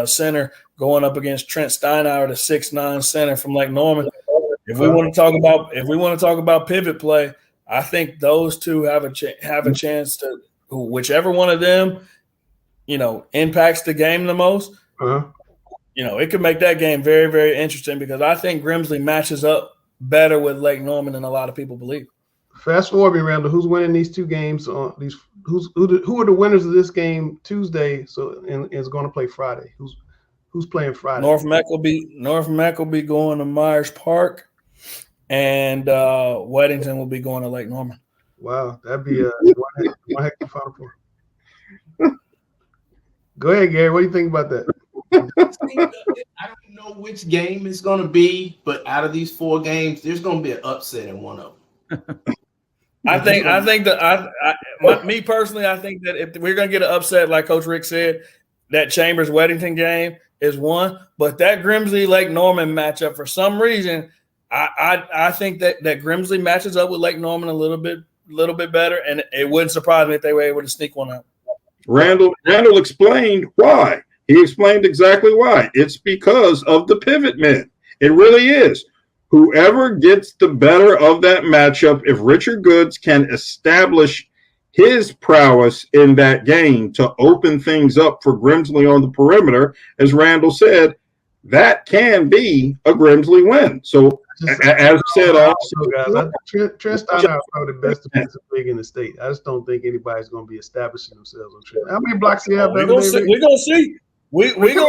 center, going up against Trent Steinauer, the 6'9" center from Lake Norman. If we want to talk about pivot play, I think those two have a chance to whichever one of them, impacts the game the most. It could make that game very, very interesting because I think Grimsley matches up better with Lake Norman than a lot of people believe. Fast forward, Randall. Who's winning these two games? Who are the winners of this game Tuesday? And is going to play Friday. Who's playing Friday? North Meck will be going to Myers Park. And Weddington will be going to Lake Norman. Wow, that'd be one heck of a Final Four. Go ahead, Gary. What do you think about that? I don't know which game it's going to be, but out of these 4 games, there's going to be an upset in one of them. Me personally, I think that if we're going to get an upset, like Coach Rick said, that Chambers Weddington game is one, but that Grimsley Lake Norman matchup, for some reason, I think that Grimsley matches up with Lake Norman a little bit better, and it wouldn't surprise me if they were able to sneak one out. Randall explained why. He explained exactly why. It's because of the pivot men. It really is. Whoever gets the better of that matchup, if Richard Goods can establish his prowess in that game to open things up for Grimsley on the perimeter, as Randall said, that can be a Grimsley win. So, as I said, also, guys, Trent Steiner is probably the best defensive big in the state. I just don't think anybody's going to be establishing themselves on Trent. How many blocks do you have? We're going to see. We're going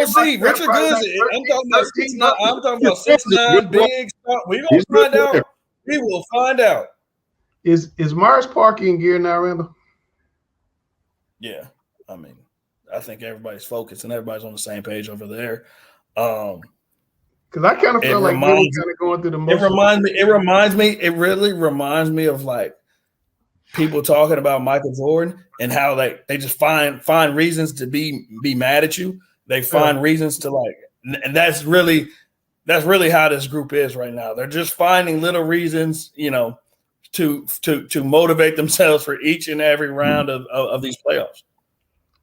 to see. Richard Goods, I'm talking about 6'9". I'm talking about 6'9", big. We're going to find out. We will find out. Is Mars Parker in gear now, Randall? Yeah. I mean, I think everybody's focused and everybody's on the same page over there. Because I kind of feel like we're kind of going through the motions. It really reminds me of like people talking about Michael Jordan and how they just find reasons to be mad at you. They find reasons to like, and that's really how this group is right now. They're just finding little reasons, to motivate themselves for each and every round of these playoffs.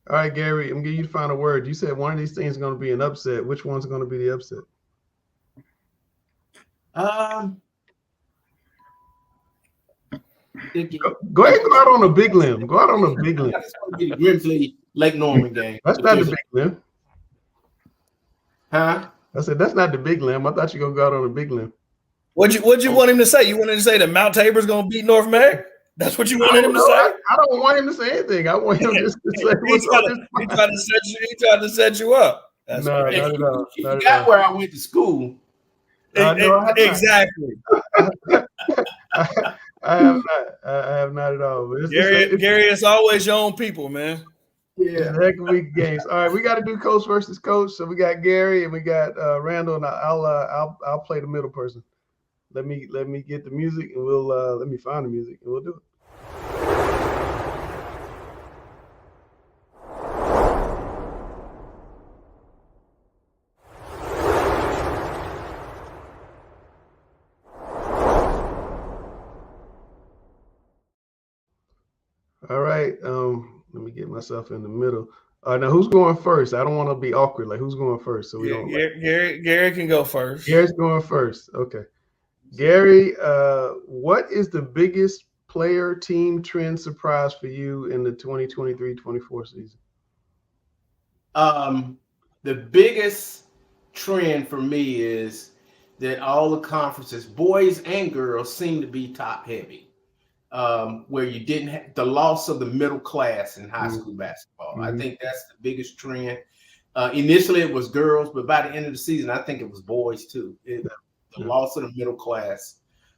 All right, Gary, I'm going to give you the final word. You said one of these things is going to be an upset. Which one's going to be the upset? Go ahead, go out on a big limb. Go out on a big limb. It's going to be the Grimsley Lake Norman game. That's not the big limb. Huh? I said that's not the big limb. I thought you were going to go out on a big limb. What'd you want him to say? You wanted to say that Mount Tabor's going to beat North Meg? That's what you wanted him to say? I don't want him to say anything. I want him just to say what's on his mind. He tried to set you up. No, not at all. You got where I went to school. Exactly. I have not at all. Gary, it's always your own people, man. Yeah, heck of week games. All right, we got to do coach versus coach. So we got Gary and we got Randall, and I'll play the middle person. Let me get the music, and we'll let me find the music, and we'll do it. All right, let me get myself in the middle. Now who's going first? I don't want to be awkward. Like who's going first? So we don't. Gary can go first. Gary's going first. Okay, Gary, what is the biggest player team trend surprise for you in the 2023-24 season? The biggest trend for me is that all the conferences, boys and girls, seem to be top heavy. Where you didn't have the loss of the middle class in high school basketball. Mm-hmm. I think that's the biggest trend. Initially it was girls, but by the end of the season, I think it was boys too. The loss of the middle class,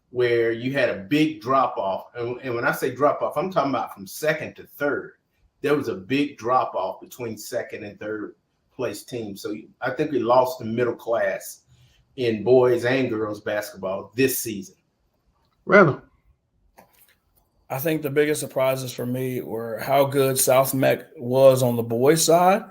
where you had a big drop off. And when I say drop off, I'm talking about from second to third. There was a big drop off between second and third place teams. So I think we lost the middle class in boys and girls basketball this season. Randall. I think the biggest surprises for me were how good South Meck was on the boys' side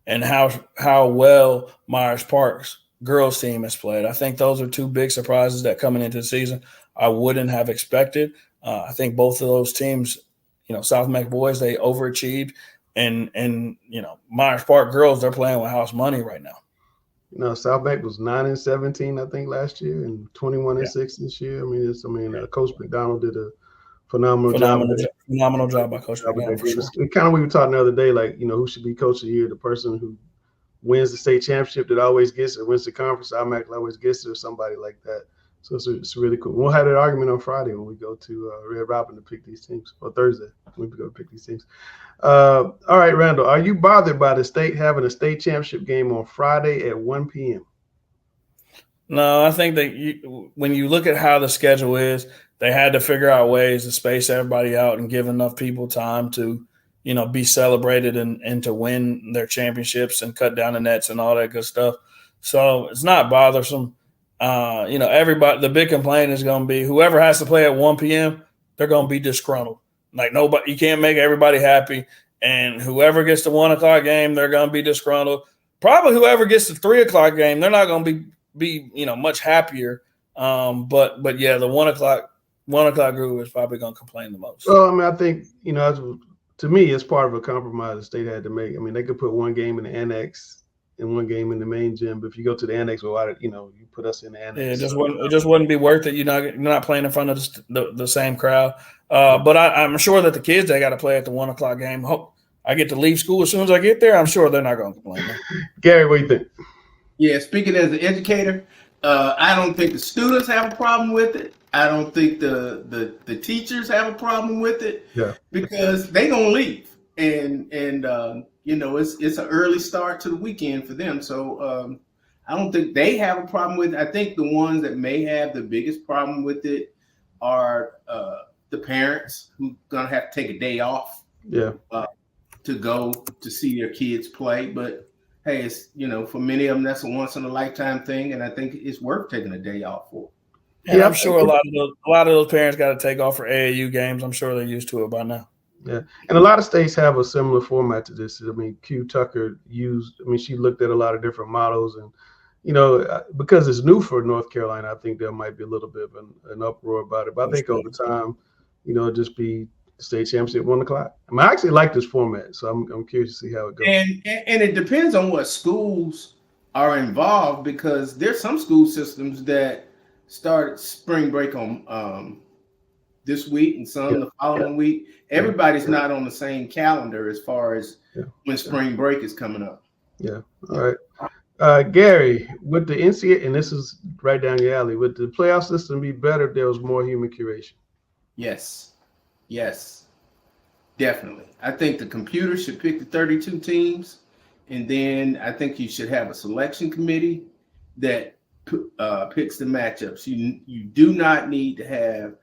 and how well Myers Park's girls' team has played. I think those are two big surprises that coming into the season I wouldn't have expected. I think both of those teams, South Meck boys, they overachieved, and Myers Park girls, they're playing with house money right now. South Meck was 9-17, I think, last year, and 21-6 this year. Coach McDonald did a phenomenal job by Coach McDonald. For sure. It's kind of what we were talking the other day, like, who should be coach of the year? The person who wins the state championship that always gets it, wins the conference automatically always gets it, or somebody like that. So it's really cool. We'll have that argument on Friday when we go to Red Robin to pick these teams, or Thursday when we go to pick these teams. All right, Randall, are you bothered by the state having a state championship game on Friday at 1 p.m.? No, I think that when you look at how the schedule is, they had to figure out ways to space everybody out and give enough people time to be celebrated and to win their championships and cut down the nets and all that good stuff. So it's not bothersome. Everybody, the big complaint is going to be whoever has to play at 1 p.m., they're going to be disgruntled. Like nobody, you can't make everybody happy. And whoever gets the 1 o'clock game, they're going to be disgruntled. Probably whoever gets the 3 o'clock game, they're not going to be much happier. But yeah, the 1 o'clock group is probably going to complain the most. Well, I mean, I think to me, it's part of a compromise the state had to make. I mean, they could put one game in the annex and one game in the main gym, but if you go to the annex, well, you put us in the annex. Yeah, it just wouldn't be worth it. You're not playing in front of the same crowd. But I'm sure that the kids they got to play at the 1 o'clock game. Hope I get to leave school as soon as I get there. I'm sure they're not going to complain. Gary, what do you think? Yeah, speaking as an educator, I don't think the students have a problem with it. I don't think the teachers have a problem with it. Yeah, because they gonna leave, and it's an early start to the weekend for them. So I don't think they have a problem with it. I think the ones that may have the biggest problem with it are the parents who gonna have to take a day off. Yeah. To go to see their kids play, but hey, it's for many of them that's a once in a lifetime thing, and I think it's worth taking a day off for. Yeah, I'm sure a lot of those parents got to take off for AAU games. I'm sure they're used to it by now. Yeah, and a lot of states have a similar format to this. I mean, Q Tucker she looked at a lot of different models, and because it's new for North Carolina, I think there might be a little bit of an uproar about it. But I think over time, it'll just be state championship 1 o'clock. I mean, I actually like this format, so I'm curious to see how it goes. And it depends on what schools are involved, because there's some school systems that start spring break on this week and some the following week. Everybody's not on the same calendar as far as when spring break is coming up. Yeah. All right. Gary, with the NCAA, and this is right down your alley, would the playoff system be better if there was more human curation? Yes, definitely. I think the computer should pick the 32 teams, and then I think you should have a selection committee that picks the matchups. You do not need to have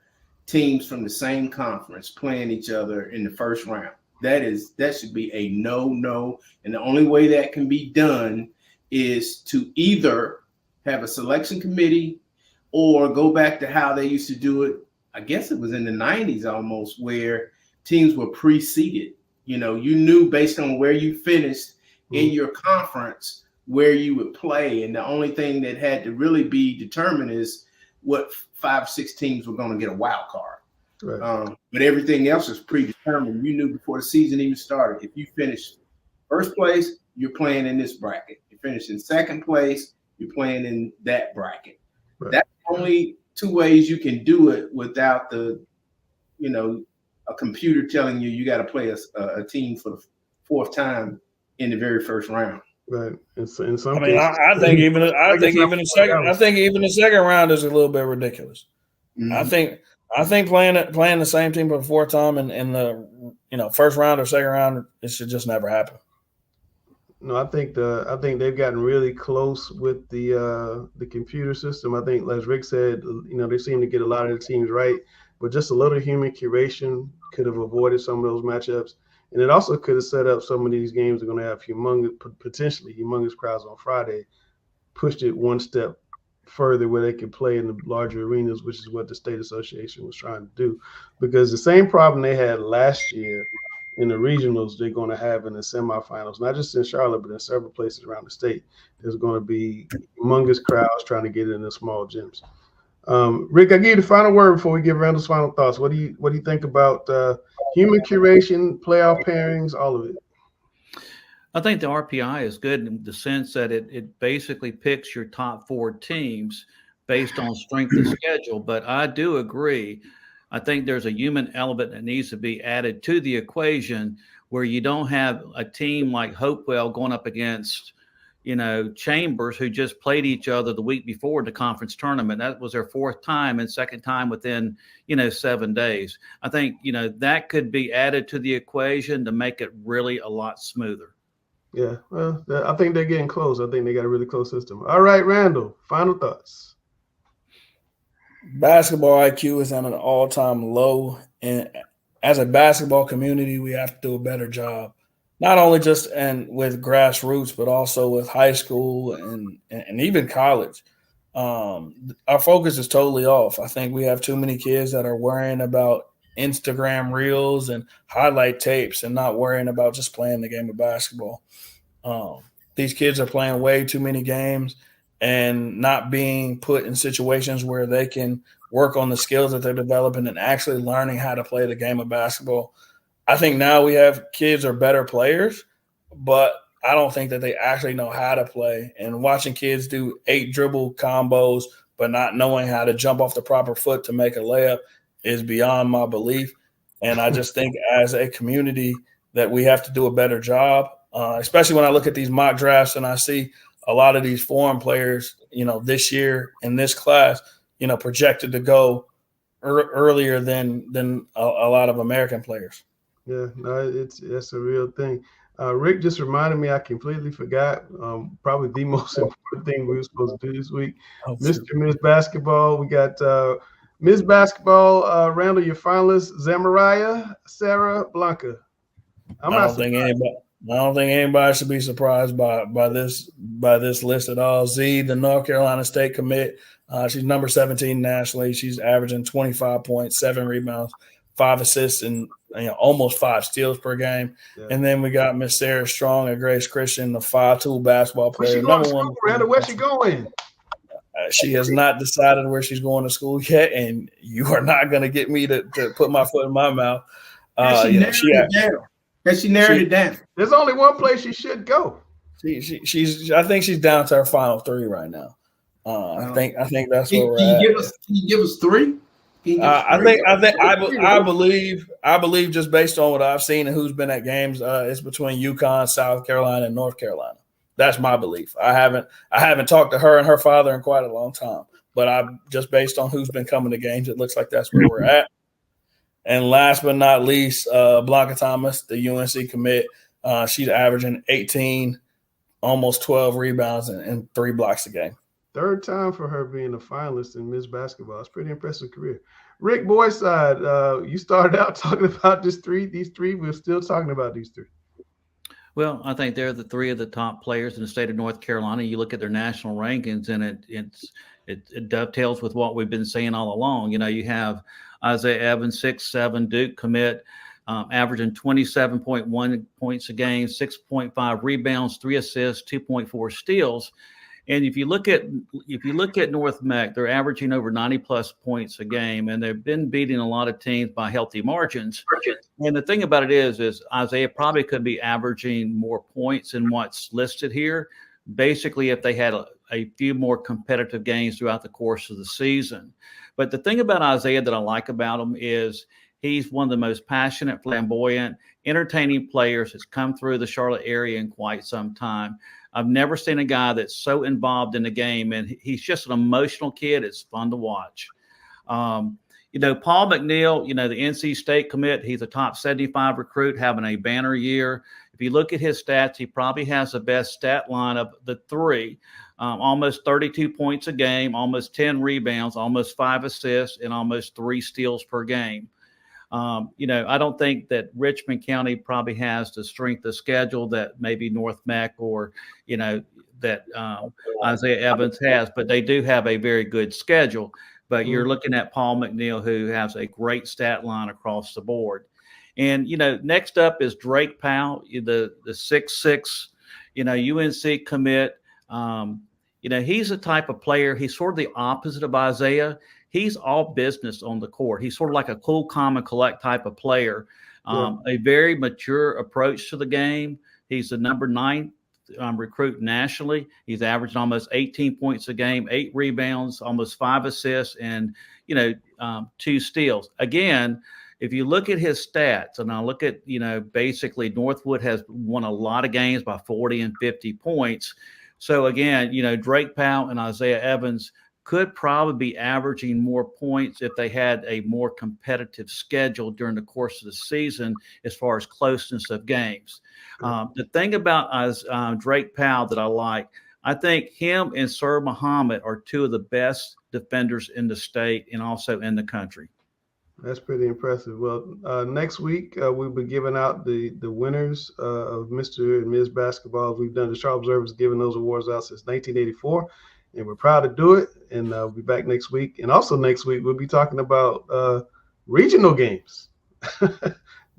teams from the same conference playing each other in the first round. That should be a no, and the only way that can be done is to either have a selection committee or go back to how they used to do it. I guess it was in the 90s almost, where teams were pre-seeded. You knew based on where you finished in your conference where you would play, and the only thing that had to really be determined is what 5 or 6 teams were going to get a wild card. Right. But everything else is predetermined. You knew before the season even started. If you finish first place, you're playing in this bracket. You finish in second place, you're playing in that bracket. Right. That's only 2 ways you can do it without a computer telling you got to play a team for the 4th time in the very first round. Right. In some cases, I think even the second round is a little bit ridiculous. Mm-hmm. I think playing the same team for the 4th time in the first round or second round, it should just never happen. No, I think they've gotten really close with the computer system. I think, as Rick said, they seem to get a lot of the teams right, but just a little human curation could have avoided some of those matchups. And it also could have set up some of these games are going to have potentially humongous crowds on Friday, pushed it one step further where they could play in the larger arenas, which is what the state association was trying to do. Because the same problem they had last year in the regionals, they're going to have in the semifinals, not just in Charlotte, but in several places around the state. There's going to be humongous crowds trying to get in the small gyms. Rick, I give you the final word before we give Randall's final thoughts. What do you think about human curation, playoff pairings, all of it? I think the RPI is good in the sense that it basically picks your top 4 teams based on strength of schedule. But I do agree. I think there's a human element that needs to be added to the equation where you don't have a team like Hopewell going up against Chambers, who just played each other the week before the conference tournament. That was their 4th time and 2nd time within, 7 days. I think, that could be added to the equation to make it really a lot smoother. Yeah, well, I think they're getting close. I think they got a really close system. All right, Randall, final thoughts. Basketball IQ is at an all-time low, and as a basketball community, we have to do a better job, not only just with grassroots, but also with high school and even college. Our focus is totally off. I think we have too many kids that are worrying about Instagram reels and highlight tapes and not worrying about just playing the game of basketball. These kids are playing way too many games and not being put in situations where they can work on the skills that they're developing and actually learning how to play the game of basketball. I think now we have kids are better players, but I don't think that they actually know how to play. And watching kids do 8 dribble combos, but not knowing how to jump off the proper foot to make a layup is beyond my belief. And I just think as a community that we have to do a better job, especially when I look at these mock drafts and I see a lot of these foreign players, this year in this class, projected to go earlier than a lot of American players. Yeah, no, that's a real thing. Rick just reminded me, I completely forgot, probably the most important thing we were supposed to do this week. Mr. and Miss Basketball, we got Miss Basketball, Randall, your finalists, Zamariah, Sarah, Blanca. I don't think anybody should be surprised by this list at all. Z, the North Carolina State commit, she's number 17 nationally. She's averaging 25 points, 7 rebounds, 5 assists, and almost 5 steals per game. Yeah. And then we got Miss Sarah Strong at Grace Christian, the 5'2" basketball player. Number 1. Randall, where's she going? She has not decided where she's going to school yet, and you are not going to get me to put my foot in my mouth. She narrowed it down. There's only one place she should go. I think she's down to her final 3 right now. I think that's where we're at. Can you give us 3? I believe just based on what I've seen and who's been at games, it's between UConn, South Carolina, and North Carolina. That's my belief. I haven't talked to her and her father in quite a long time, but I'm just based on who's been coming to games. It looks like that's where we're at. And last but not least, Blanca Thomas, the UNC commit. She's averaging 18, almost 12 rebounds and 3 blocks a game. 3rd time for her being a finalist in Miss Basketball. It's a pretty impressive career. Rick Boyside, you started out talking about these three. We're still talking about these 3. Well, I think they're the 3 of the top players in the state of North Carolina. You look at their national rankings, and it dovetails with what we've been saying all along. You have Isaiah Evans, 6'7", Duke commit, averaging 27.1 points a game, 6.5 rebounds, 3 assists, 2.4 steals. And if you look at North Meck, they're averaging over 90+ points a game, and they've been beating a lot of teams by healthy margins. And the thing about it is Isaiah probably could be averaging more points than what's listed here. Basically, if they had a few more competitive games throughout the course of the season. But the thing about Isaiah that I like about him is he's one of the most passionate, flamboyant, entertaining players that's come through the Charlotte area in quite some time. I've never seen a guy that's so involved in the game, and he's just an emotional kid. It's fun to watch. Paul McNeil, the NC State commit, he's a top 75 recruit having a banner year. If you look at his stats, he probably has the best stat line of the 3, almost 32 points a game, almost 10 rebounds, almost 5 assists, and almost 3 steals per game. I don't think that Richmond County probably has the strength of schedule that maybe North Meck or, that Isaiah Evans has, but they do have a very good schedule. But you're looking at Paul McNeil, who has a great stat line across the board. And, next up is Drake Powell, the 6'6", UNC commit. He's the type of player, he's sort of the opposite of Isaiah. He's all business on the court. He's sort of like a cool, calm, and collect type of player. A very mature approach to the game. He's the number 9 recruit nationally. He's averaging almost 18 points a game, 8 rebounds, almost 5 assists, and 2 steals. Again, if you look at his stats, and I look at basically Northwood has won a lot of games by 40 and 50 points. So again, Drake Powell and Isaiah Evans could probably be averaging more points if they had a more competitive schedule during the course of the season as far as closeness of games. The thing about Drake Powell that I like, I think him and Sir Muhammad are 2 of the best defenders in the state and also in the country. That's pretty impressive. Well, next week we'll be giving out the winners of Mr. and Ms. Basketball. We've done the Sharp Observers giving those awards out since 1984, and we're proud to do it. And we'll be back next week. And also next week we'll be talking about regional games.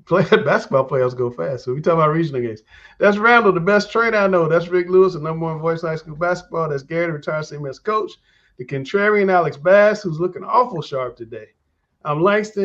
Basketball playoffs go fast, so we talk about regional games. That's Randall, the best trainer I know. That's Rick Lewis, the #1 voice of high school basketball. That's Gary, the retired CMS coach. The contrarian Alex Bass, who's looking awful sharp today. I'm Langston.